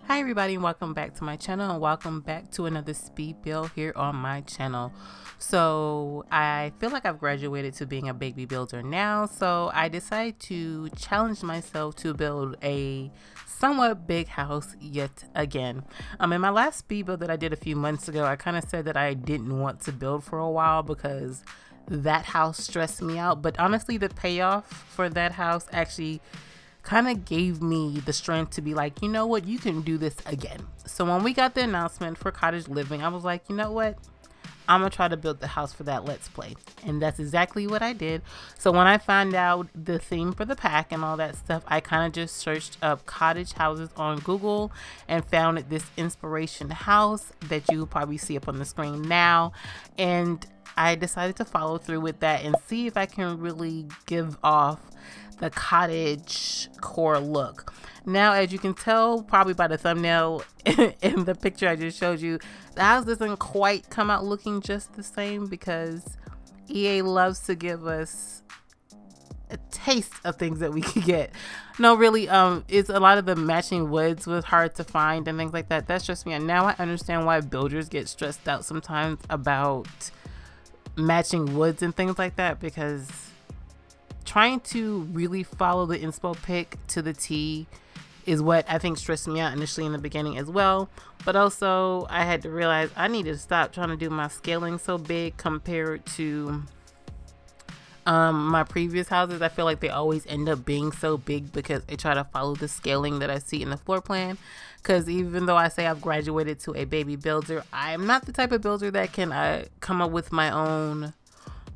Hi everybody, and welcome back to my channel, and welcome back to another speed build here on my channel. So I feel like I've graduated to being a baby builder now, so I decided to challenge myself to build a somewhat big house yet again. In my last speed build that I did a few months ago, I kind of said that I didn't want to build for a while because that house stressed me out, but honestly the payoff for that house actually kind of gave me the strength to be like, you know what, you can do this again. So when we got the announcement for Cottage Living, I was like, you know what, I'm gonna try to build the house for that Let's Play. And that's exactly what I did. So when I found out the theme for the pack and all that stuff, I kind of just searched up cottage houses on Google and found this inspiration house that you probably see up on the screen now. And I decided to follow through with that and see if I can really give off the cottage core look. Now, as you can tell probably by the thumbnail in the picture I just showed you, the house doesn't quite come out looking just the same because EA loves to give us a taste of things that we could get. No, really, it's a lot of the matching woods was hard to find and things like that. That's just me. And now I understand why builders get stressed out sometimes about matching woods and things like that, because trying to really follow the inspo pick to the T is what I think stressed me out initially in the beginning as well. But also I had to realize I needed to stop trying to do my scaling so big compared to my previous houses. I feel like they always end up being so big because I try to follow the scaling that I see in the floor plan. Because even though I say I've graduated to a baby builder, I'm not the type of builder that can come up with my own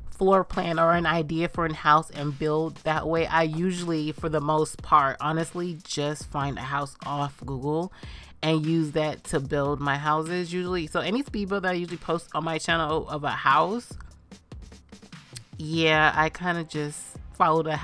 floor plan or an idea for a house and build that way. I usually, for the most part, honestly, just find a house off Google and use that to build my houses usually. So any speed build that I usually post on my channel of a house, yeah, I kind of just follow the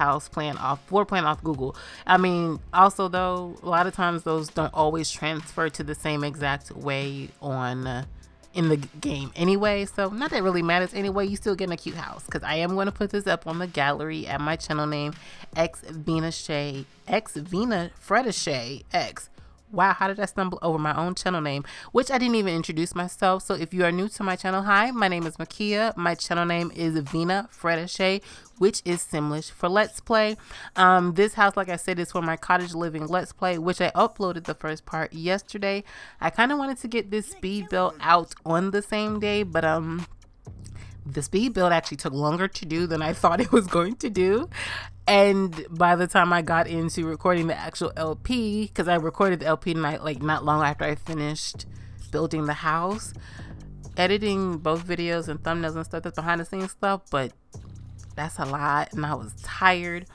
floor plan off Google. I mean, also though, a lot of times those don't always transfer to the same exact way on in the game anyway, so not that it really matters anyway. You still getting a cute house, because I am going to put this up on the gallery at my channel name, xVeenaFredishayx. Wow, how did I stumble over my own channel name, which I didn't even introduce myself. So if you are new to my channel, hi, my name is Makia. My channel name is xVeenaFredishayx, which is Simlish for Let's Play. This house, like I said, is for my Cottage Living Let's Play, which I uploaded the first part yesterday. I kind of wanted to get this speed build out on the same day, but the speed build actually took longer to do than I thought it was going to do. And by the time I got into recording the actual LP, because I recorded the LP not long after I finished building the house, editing both videos and thumbnails and stuff, that's behind the scenes stuff, but that's a lot and I was tired.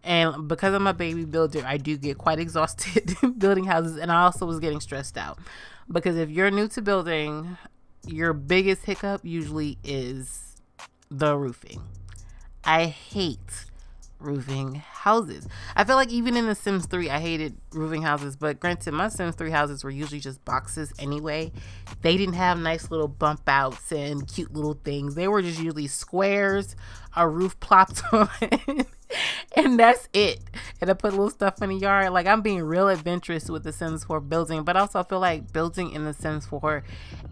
And because I'm a baby builder, I do get quite exhausted building houses, and I also was getting stressed out because if you're new to building, your biggest hiccup usually is the roofing. I hate roofing houses. I feel like even in the Sims 3 I hated roofing houses, but granted, my Sims 3 houses were usually just boxes anyway. They didn't have nice little bump outs and cute little things. They were just usually squares, a roof plopped on, and that's it. And I put little stuff in the yard. Like, I'm being real adventurous with the Sims 4 building, but also I feel like building in the Sims 4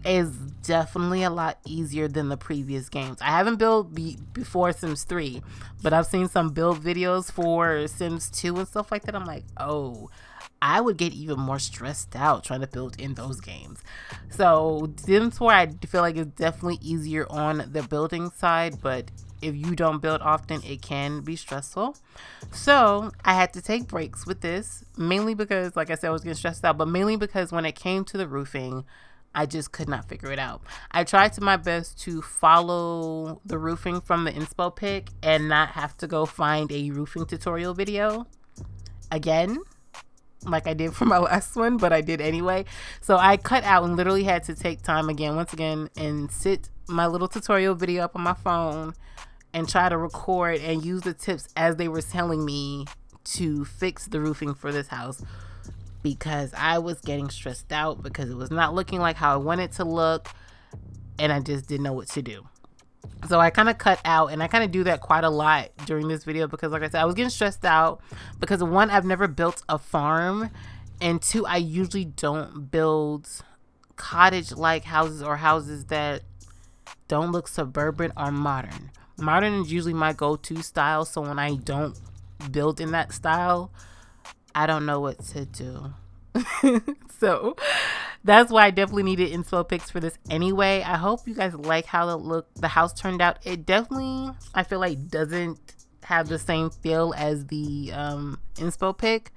is definitely a lot easier than the previous games. I haven't built before Sims 3, but I've seen some build videos for Sims 2 and stuff like that. I'm like, oh, I would get even more stressed out trying to build in those games. So Sims 4, I feel like it's definitely easier on the building side, but if you don't build often, it can be stressful. So I had to take breaks with this, mainly because, like I said, I was getting stressed out, but mainly because when it came to the roofing, I just could not figure it out. I tried to my best to follow the roofing from the inspo pick and not have to go find a roofing tutorial video again, like I did for my last one, but I did anyway. So I cut out and literally had to take time once again and sit my little tutorial video up on my phone and try to record and use the tips as they were telling me to fix the roofing for this house, because I was getting stressed out because it was not looking like how I wanted it to look and I just didn't know what to do. So I kind of cut out, and I kind of do that quite a lot during this video because, like I said, I was getting stressed out because, one, I've never built a farm And two, I usually don't build cottage-like houses or houses that don't look suburban or modern. Modern is usually my go-to style, so when I don't build in that style, I don't know what to do. So that's why I definitely needed inspo pics for this anyway. I hope you guys like how the house turned out. It definitely, I feel like, doesn't have the same feel as the inspo pic,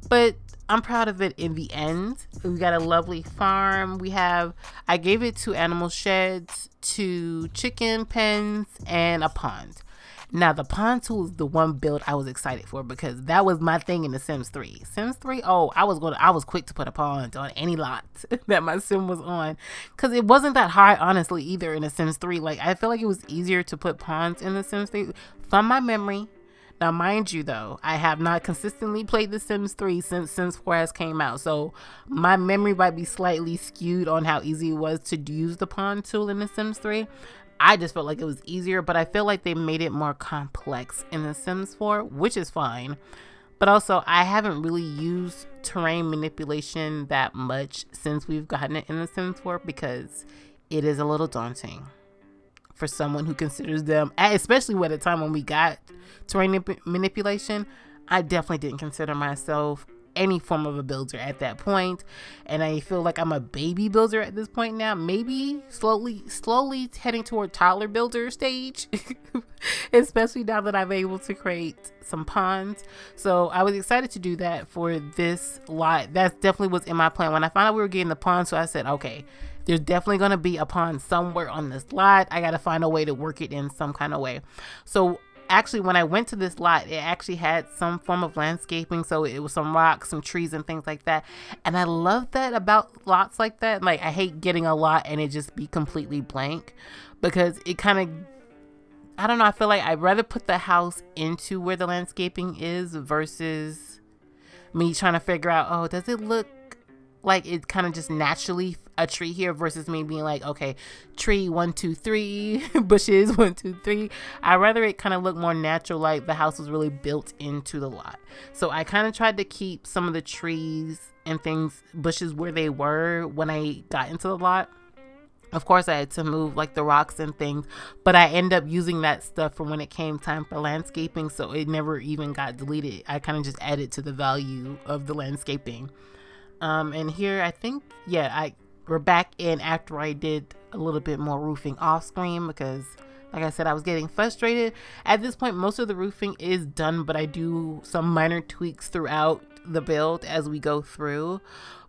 but I'm proud of it in the end. We got a lovely farm. I gave it 2 animal sheds, 2 chicken pens, and a pond. Now, the pond tool is the one build I was excited for because that was my thing in the Sims 3. Sims 3, oh, I was quick to put a pond on any lot that my sim was on because it wasn't that hard, honestly, either in the Sims 3. Like, I feel like it was easier to put ponds in the Sims 3 from my memory. Now, mind you, though, I have not consistently played The Sims 3 since Sims 4 has came out, so my memory might be slightly skewed on how easy it was to use the pond tool in The Sims 3. I just felt like it was easier, but I feel like they made it more complex in The Sims 4, which is fine. But also, I haven't really used terrain manipulation that much since we've gotten it in The Sims 4 because it is a little daunting for someone who considers them, especially at a time when we got terrain manipulation. I definitely didn't consider myself any form of a builder at that point, and I feel like I'm a baby builder at this point now, maybe slowly heading toward toddler builder stage. Especially now that I'm able to create some ponds. So I was excited to do that for this lot. That definitely was in my plan when I found out we were getting the pond. So I said, okay, there's definitely going to be a pond somewhere on this lot. I got to find a way to work it in some kind of way. So actually, when I went to this lot, it actually had some form of landscaping. So it was some rocks, some trees, and things like that. And I love that about lots like that. Like, I hate getting a lot and it just be completely blank because it kind of, I don't know, I feel like I'd rather put the house into where the landscaping is versus me trying to figure out, oh, does it look like it kind of just naturally a tree here versus me being like, okay, tree 1 2 3, bushes 1 2 3. I'd rather it kind of look more natural, like the house was really built into the lot. So I kind of tried to keep some of the trees and things, bushes, where they were when I got into the lot. Of course, I had to move like the rocks and things, but I end up using that stuff for when it came time for landscaping, so it never even got deleted. I kind of just added to the value of the landscaping. And here I think, yeah, we're back in after I did a little bit more roofing off screen because, like I said, I was getting frustrated. At this point, most of the roofing is done, but I do some minor tweaks throughout the build as we go through.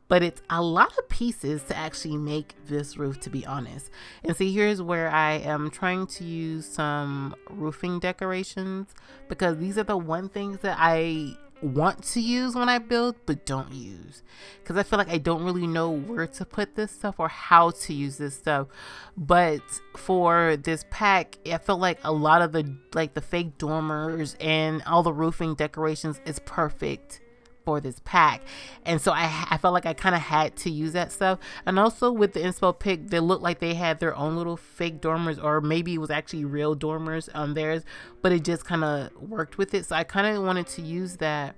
But it's a lot of pieces to actually make this roof, to be honest. And see, here's where I am trying to use some roofing decorations because these are the one things that I want to use when I build but don't use, because I feel like I don't really know where to put this stuff or how to use this stuff. But for this pack, I felt like a lot of the fake dormers and all the roofing decorations is perfect for this pack, and so I felt like I kind of had to use that stuff. And also with the inspo pic, they looked like they had their own little fake dormers, or maybe it was actually real dormers on theirs, but it just kind of worked with it, so I kind of wanted to use that.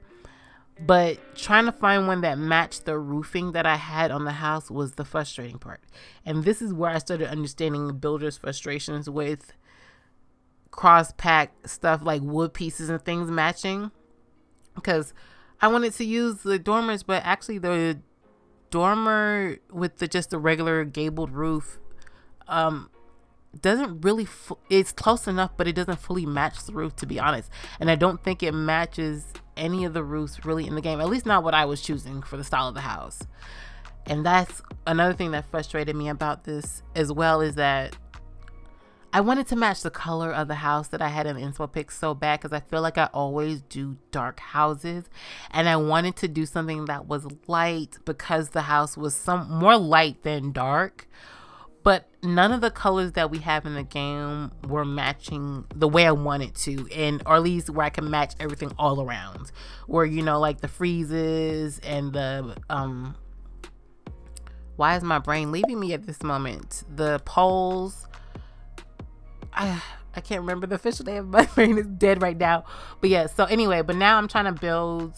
But trying to find one that matched the roofing that I had on the house was the frustrating part. And this is where I started understanding builders' frustrations with cross pack stuff like wood pieces and things matching, because I wanted to use the dormers, but actually the dormer with just the regular gabled roof doesn't really, it's close enough, but it doesn't fully match the roof, to be honest. And I don't think it matches any of the roofs really in the game, at least not what I was choosing for the style of the house. And that's another thing that frustrated me about this as well, is that I wanted to match the color of the house that I had in the inspo pic so bad, because I feel like I always do dark houses, and I wanted to do something that was light because the house was some more light than dark. But none of the colors that we have in the game were matching the way I wanted to, or at least where I can match everything all around. Where, you know, like the freezes and the why is my brain leaving me at this moment? The poles. I can't remember the official name. My brain is dead right now. But yeah, so anyway, but now I'm trying to build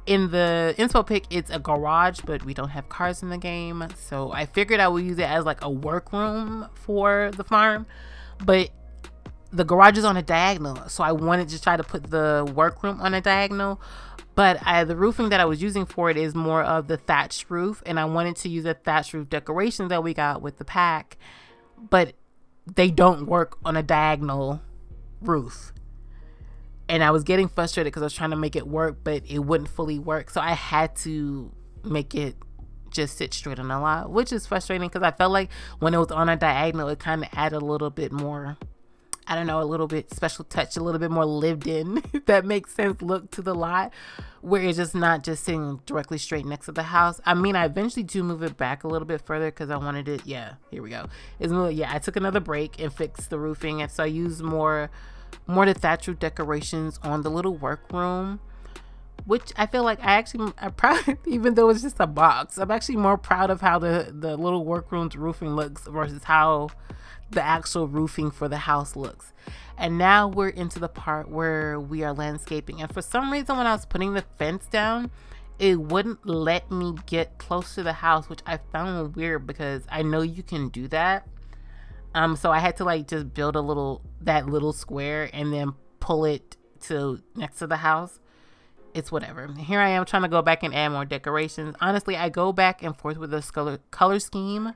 in the inspo pic, it's a garage, but we don't have cars in the game. So I figured I would use it as like a workroom for the farm. But the garage is on a diagonal. So I wanted to try to put the workroom on a diagonal. But the roofing that I was using for it is more of the thatched roof. And I wanted to use a thatched roof decoration that we got with the pack. But they don't work on a diagonal roof. And I was getting frustrated because I was trying to make it work, but it wouldn't fully work. So I had to make it just sit straight on the lot, which is frustrating because I felt like when it was on a diagonal, it kind of added a little bit more, I don't know, a little bit special touch, a little bit more lived in, if that makes sense, look to the lot, where it's just not just sitting directly straight next to the house. I mean, I eventually do move it back a little bit further because I wanted it. Yeah, here we go. I took another break and fixed the roofing. And so I used more the thatch roof decorations on the little workroom, which I feel like I'm proud, even though it's just a box. I'm actually more proud of how the little workroom's roofing looks versus how the actual roofing for the house looks. And now we're into the part where we are landscaping. And for some reason, when I was putting the fence down, it wouldn't let me get close to the house, which I found weird because I know you can do that. So I had to like just build that little square and then pull it to next to the house. It's whatever. Here I am trying to go back and add more decorations. Honestly, I go back and forth with this color scheme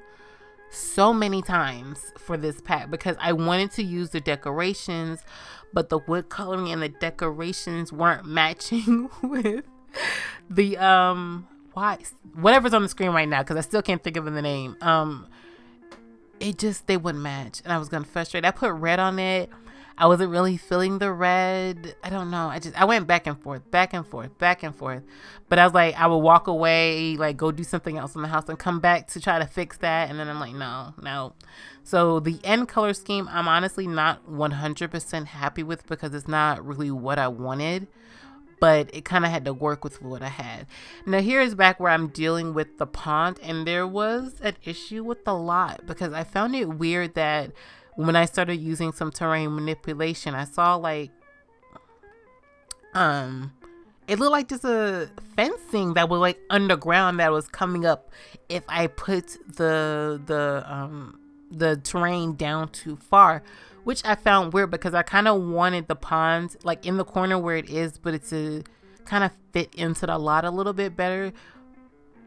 so many times for this pack because I wanted to use the decorations, but the wood coloring and the decorations weren't matching with the whatever's on the screen right now, because I still can't think of the name. They wouldn't match, and I was gonna frustrate. I put red on it. I wasn't really feeling the red. I don't know. I went back and forth. But I was like, I would walk away, like go do something else in the house and come back to try to fix that. And then I'm like, no. So the end color scheme, I'm honestly not 100% happy with because it's not really what I wanted. But it kind of had to work with what I had. Now here's back where I'm dealing with the pond, and there was an issue with the lot because I found it weird that when I started using some terrain manipulation, I saw like it looked like just a fencing that was like underground that was coming up if I put the terrain down too far, which I found weird because I kind of wanted the pond like in the corner where it is, but it's to kind of fit into the lot a little bit better.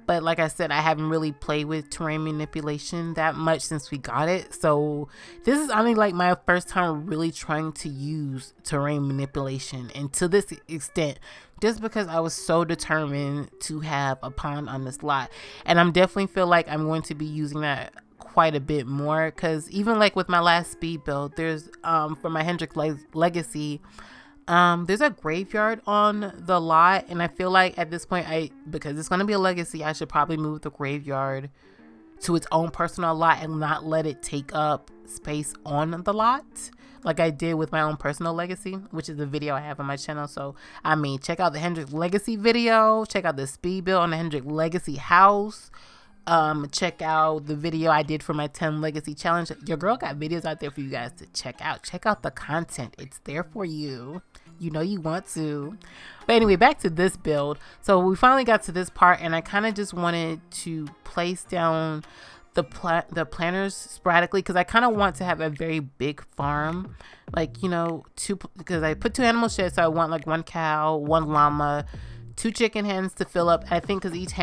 But like I said, I haven't really played with terrain manipulation that much since we got it. So this is only like my first time really trying to use terrain manipulation, and to this extent, just because I was so determined to have a pond on this lot. And I'm definitely feel like I'm going to be using that quite a bit more, because even like with my last speed build, there's for my Hendrick Legacy, there's a graveyard on the lot, and I feel like at this point, because it's going to be a legacy, I should probably move the graveyard to its own personal lot and not let it take up space on the lot like I did with my own personal legacy, which is the video I have on my channel. So I mean, check out the Hendrick Legacy video, check out the speed build on the Hendrick Legacy house. Check out the video I did for my 10 legacy challenge. Your girl got videos out there for you guys to check out the content. It's there for you. You know you want to. But anyway, back to this build. So we finally got to this part, and I kind of just wanted to place down the planters sporadically because I kind of want to have a very big farm, like, you know, because I put 2 animal sheds, so I want like 1 cow, 1 llama, 2 chicken hens to fill up. I think because each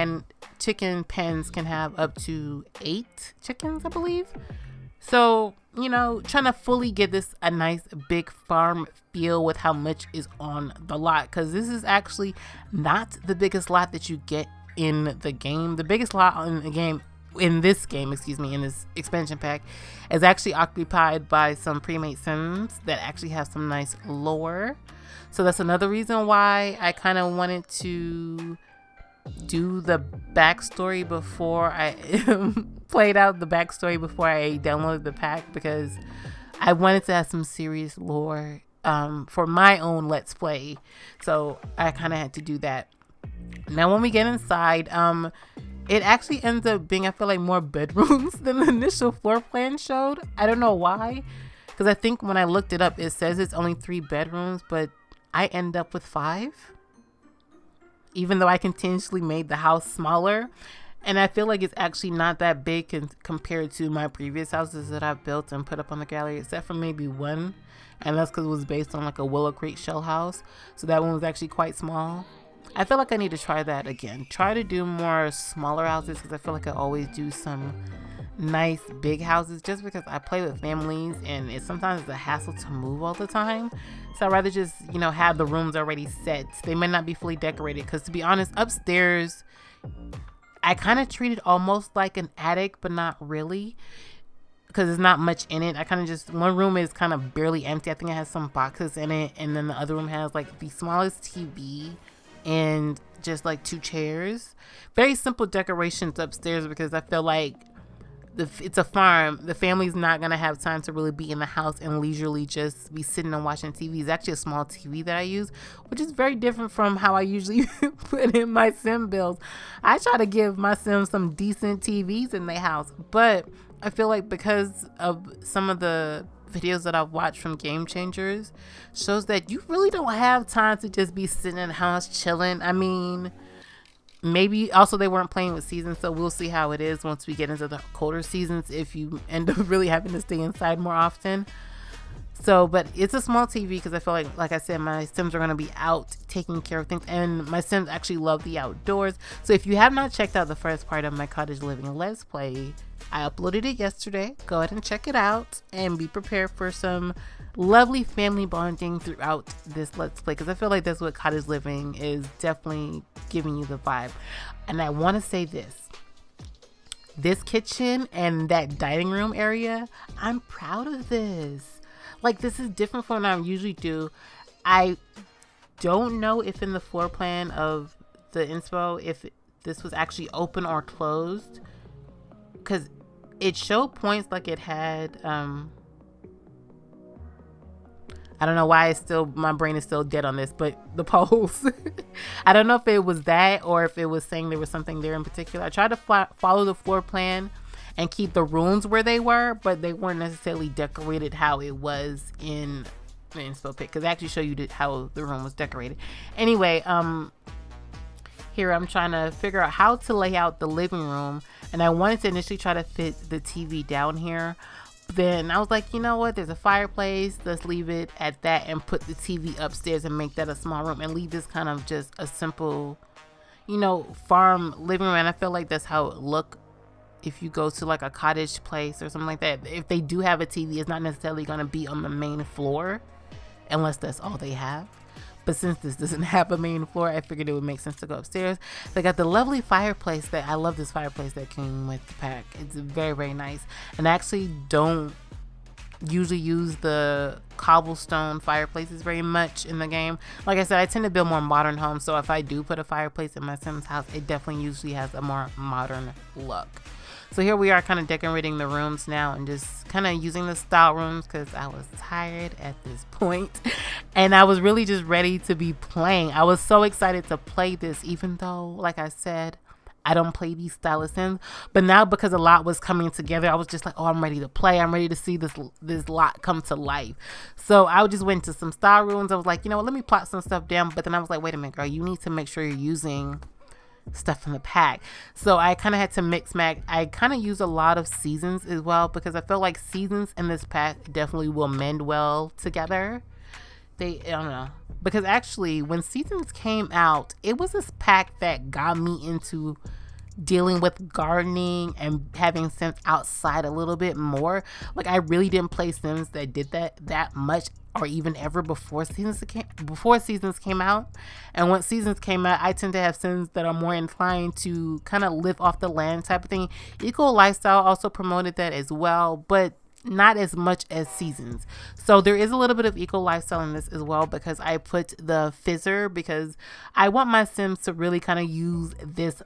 chicken pens can have up to 8 chickens, I believe. So, you know, trying to fully get this a nice big farm feel with how much is on the lot, because this is actually not the biggest lot that you get in the game. The biggest lot in the game, in this expansion pack, is actually occupied by some pre-made sims that actually have some nice lore. So that's another reason why I kind of wanted to do the backstory before I played out the backstory before I downloaded the pack, because I wanted to have some serious lore for my own Let's Play. So I kind of had to do that. Now when we get inside, it actually ends up being, I feel like, more bedrooms than the initial floor plan showed. I don't know why, because I think when I looked it up, it says it's only 3 bedrooms, but I end up with 5. even though I continuously made the house smaller. And I feel like it's actually not that big compared to my previous houses that I've built and put up on the gallery, except for maybe one. And that's because it was based on like a Willow Creek shell house. So that one was actually quite small. I feel like I need to try that again. Try to do more smaller houses, because I feel like I always do some nice big houses just because I play with families and sometimes it's a hassle to move all the time. So I'd rather just, you know, have the rooms already set. They may not be fully decorated, because to be honest, upstairs I kind of treat it almost like an attic, but not really, because there's not much in it. I kind of just, one room is kind of barely empty. I think it has some boxes in it, and then the other room has like the smallest TV and just like 2 chairs. Very simple decorations upstairs, because I feel like it's a farm. The family's not gonna have time to really be in the house and leisurely just be sitting and watching TV. It's actually a small TV that I use, which is very different from how I usually put in my sim builds. I try to give my sims some decent TVs in their house, but I feel like because of some of the videos that I've watched from Game Changers shows that you really don't have time to just be sitting in the house chilling. I mean, maybe also they weren't playing with seasons, so we'll see how it is once we get into the colder seasons, if you end up really having to stay inside more often. So, but it's a small TV because I feel like I said, my sims are going to be out taking care of things, and my sims actually love the outdoors. So if you have not checked out the first part of my Cottage Living Let's Play, I uploaded it yesterday. Go ahead and check it out and be prepared for some lovely family bonding throughout this Let's Play, because I feel like that's what Cottage Living is definitely giving you the vibe. And I want to say this kitchen and that dining room area, I'm proud of this. Like, this is different from what I usually do. I don't know if in the floor plan of the inspo, if this was actually open or closed, because it showed points like it had, I don't know why my brain is still dead on this, but the poles. I don't know if it was that or if it was saying there was something there in particular. I tried to follow the floor plan and keep the rooms where they were, but they weren't necessarily decorated how it was in the inspo pic, because I actually show you how the room was decorated. Anyway, here I'm trying to figure out how to lay out the living room, and I wanted to initially try to fit the TV down here. Then I was like, you know what, there's a fireplace, let's leave it at that and put the TV upstairs and make that a small room and leave this kind of just a simple, you know, farm living room. And I feel like that's how it look if you go to like a cottage place or something like that. If they do have a TV, it's not necessarily going to be on the main floor unless that's all they have. But since this doesn't have a main floor, I figured it would make sense to go upstairs. They got the lovely fireplace I love this fireplace that came with the pack. It's very, very nice. And I actually don't usually use the cobblestone fireplaces very much in the game. Like I said, I tend to build more modern homes. So if I do put a fireplace in my Sims house, it definitely usually has a more modern look. So here we are kind of decorating the rooms now and just kind of using the style rooms because I was tired at this point. And I was really just ready to be playing. I was so excited to play this, even though, like I said, I don't play these style of Sims. But now because a lot was coming together, I was just like, oh, I'm ready to play. I'm ready to see this lot come to life. So I just went to some style rooms. I was like, you know what, let me plot some stuff down. But then I was like, wait a minute, girl, you need to make sure you're using stuff in the pack. So I kind of had to mix match. I kind of use a lot of seasons as well because I feel like seasons in this pack definitely will mend well together. I don't know, because actually when seasons came out, it was this pack that got me into dealing with gardening and having Sims outside a little bit more. Like, I really didn't play Sims that did that much or even ever before seasons came out. And once seasons came out, I tend to have Sims that are more inclined to kind of live off the land type of thing. Eco Lifestyle also promoted that as well, but not as much as seasons. So there is a little bit of eco lifestyle in this as well because I put the fizzer because I want my Sims to really kind of use this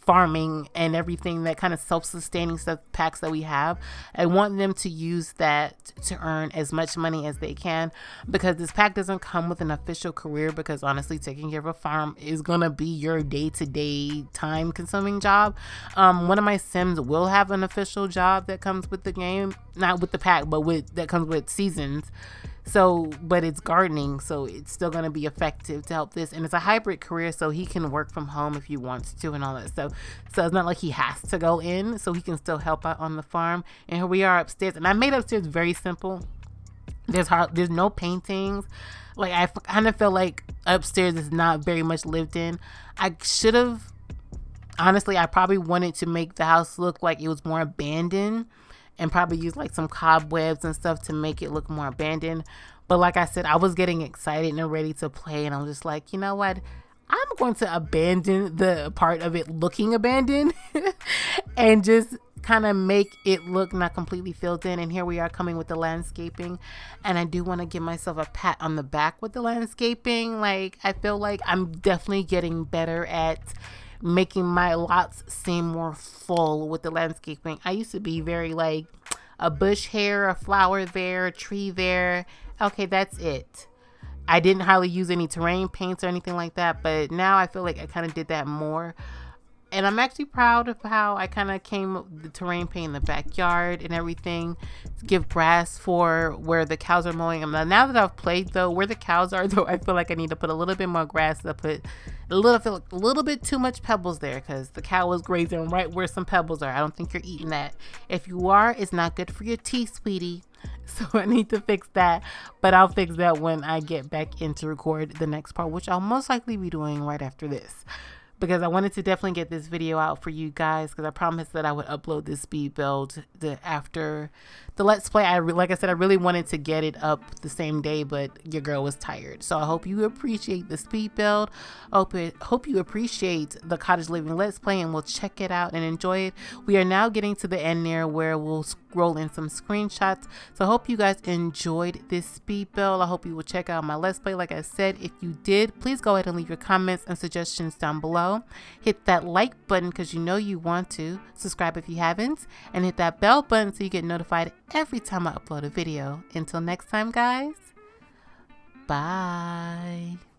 farming and everything, that kind of self-sustaining stuff packs that we have. I want them to use that to earn as much money as they can because this pack doesn't come with an official career, because honestly taking care of a farm is gonna be your day-to-day time consuming job. One of my Sims will have an official job that comes with the game, not with the pack, but that comes with seasons. So, but it's gardening, so it's still going to be effective to help this. And it's a hybrid career, so he can work from home if he wants to and all that stuff. So it's not like he has to go in, so he can still help out on the farm. And here we are upstairs, and I made upstairs very simple. There's no paintings. Like, I kind of feel like upstairs is not very much lived in. I should have, honestly, I probably wanted to make the house look like it was more abandoned, and probably use like some cobwebs and stuff to make it look more abandoned. But like I said, I was getting excited and ready to play, and I was just like, you know what? I'm going to abandon the part of it looking abandoned and just kind of make it look not completely filled in. And here we are coming with the landscaping, and I do want to give myself a pat on the back with the landscaping. Like, I feel like I'm definitely getting better at making my lots seem more full with the landscaping. I used to be very like a bush here, a flower there, a tree there. Okay, that's it. I didn't hardly use any terrain paints or anything like that, but now I feel like I kind of did that more. And I'm actually proud of how I kind of came up with the terrain paint in the backyard and everything to give grass for where the cows are mowing. And now that I've played, though, where the cows are, though, I feel like I need to put a little bit more grass. I put a little bit too much pebbles there because the cow was grazing right where some pebbles are. I don't think you're eating that. If you are, it's not good for your teeth, sweetie. So I need to fix that, but I'll fix that when I get back in to record the next part, which I'll most likely be doing right after this, because I wanted to definitely get this video out for you guys, because I promised that I would upload this speed build after the Let's Play. Like I said, I really wanted to get it up the same day, but your girl was tired. So I hope you appreciate the speed build. Hope you appreciate the Cottage Living Let's Play, and we'll check it out and enjoy it. We are now getting to the end there where we'll scroll in some screenshots. So I hope you guys enjoyed this speed build. I hope you will check out my Let's Play. Like I said, if you did, please go ahead and leave your comments and suggestions down below. Hit that like button because you know you want to. Subscribe if you haven't, and hit that bell button so you get notified every time I upload a video. Until next time, guys, bye.